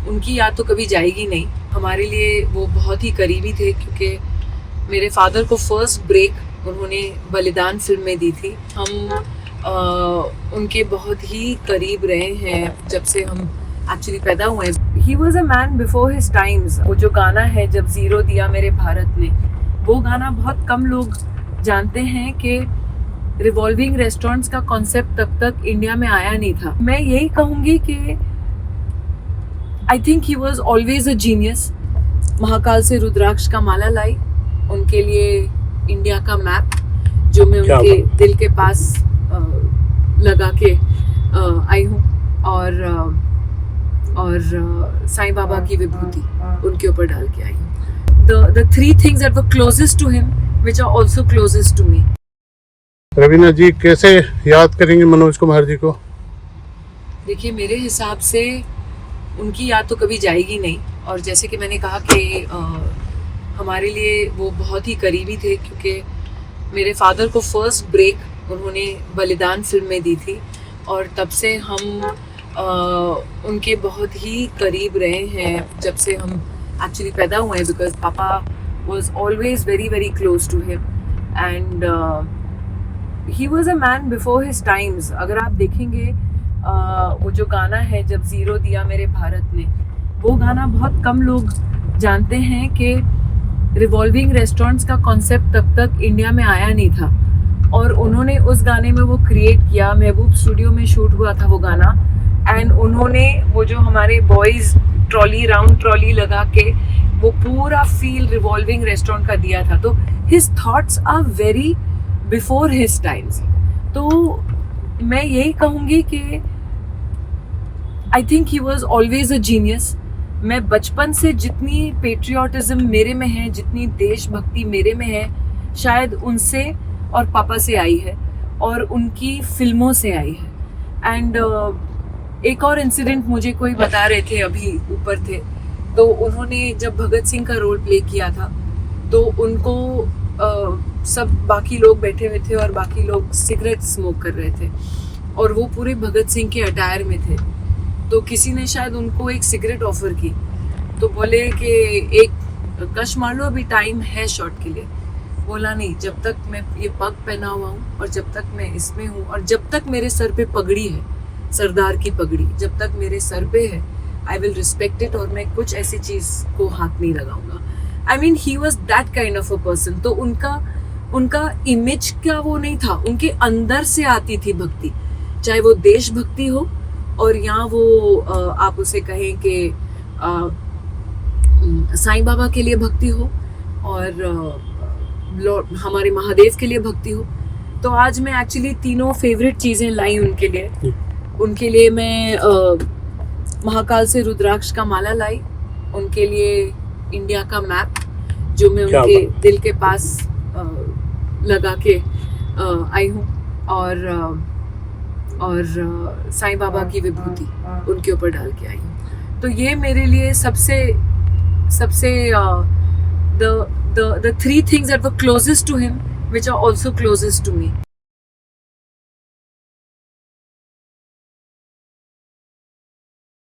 उनकी याद तो कभी जाएगी नहीं। हमारे लिए वो बहुत ही करीबी थे, क्योंकि मेरे फादर को फर्स्ट ब्रेक उन्होंने बलिदान फिल्म में दी थी। हम उनके बहुत ही करीब रहे हैं जब से हम एक्चुअली पैदा हुए। ही was a man before his times. वो जो गाना है, जब जीरो दिया मेरे भारत ने, वो गाना बहुत कम लोग जानते हैं कि रिवॉल्विंग रेस्टोरेंट्स का कॉन्सेप्ट तब तक इंडिया में आया नहीं था। मैं यही कहूँगी कि I think he was always a genius. Mahakal से रुद्राक्ष का माला लाई, उनके लिए इंडिया का मैप जो मैं उनके दिल के पास लगा के आई हूँ, और साईं बाबा की विभूति उनके ऊपर डाल के आई हूँ। The three things that were closest to him, which are also closest to me. Raveena जी कैसे याद करेंगे मनोज कुमार जी को? देखिए, मेरे हिसाब से उनकी याद तो कभी जाएगी नहीं, और जैसे कि मैंने कहा कि हमारे लिए वो बहुत ही करीबी थे, क्योंकि मेरे फादर को फर्स्ट ब्रेक उन्होंने बलिदान फिल्म में दी थी, और तब से हम उनके बहुत ही करीब रहे हैं जब से हम एक्चुअली पैदा हुए, बिकॉज पापा was always very very close to him, and he was a man before his times. अगर आप देखेंगे वो जो गाना है, जब जीरो दिया मेरे भारत ने, वो गाना बहुत कम लोग जानते हैं कि रिवॉल्विंग रेस्टोरेंट्स का कॉन्सेप्ट तब तक इंडिया में आया नहीं था, और उन्होंने उस गाने में वो क्रिएट किया। महबूब स्टूडियो में शूट हुआ था वो गाना, एंड उन्होंने वो जो हमारे बॉयज़ ट्रॉली, राउंड ट्रॉली लगा के वो पूरा फील रिवॉल्विंग रेस्टोरेंट का दिया था। तो his thoughts are very before his times. तो मैं यही कहूँगी कि I think he was always a genius. मैं बचपन से जितनी पेट्रियाटिज्म मेरे में है, जितनी देशभक्ति मेरे में है, शायद उनसे और पापा से आई है, और उनकी फिल्मों से आई है। एंड एक और इंसिडेंट मुझे कोई बता रहे थे, अभी ऊपर थे, तो उन्होंने जब भगत सिंह का रोल प्ले किया था, तो उनको सब बाकी लोग बैठे हुए थे और बाकी लोग सिगरेट स्मोक कर रहे थे, और वो पूरे भगत सिंह के अटायर में थे। तो किसी ने शायद उनको एक सिगरेट ऑफर की, तो बोले कि एक कश मार लो, अभी टाइम है शॉट के लिए। बोला नहीं, जब तक मैं ये पग पहना हुआ हूँ, और जब तक मैं इसमें हूँ, और जब तक मेरे सर पे पगड़ी है, सरदार की पगड़ी जब तक मेरे सर पे है, आई विल रिस्पेक्ट इट, और मैं कुछ ऐसी चीज़ को हाथ नहीं लगाऊंगा। I mean he was that kind of a person. तो उनका इमेज का वो नहीं था, उनके अंदर से आती थी भक्ति, चाहे वो देशभक्ति हो, और या वो आप उसे कहें कि साईं बाबा के लिए भक्ति हो, और हमारे महादेव के लिए भक्ति हो। तो आज मैं एक्चुअली तीनों फेवरेट चीज़ें लाई उनके लिए। उनके लिए मैं महाकाल से रुद्राक्ष का माला लाई, उनके लिए इंडिया का मैप जो मैं उनके दिल के पास लगा के आई हूँ, और साईं बाबा की विभूति उनके ऊपर डाल के आई हूँ। तो ये मेरे लिए सबसे the three things that were closest to him, which are also closest to me.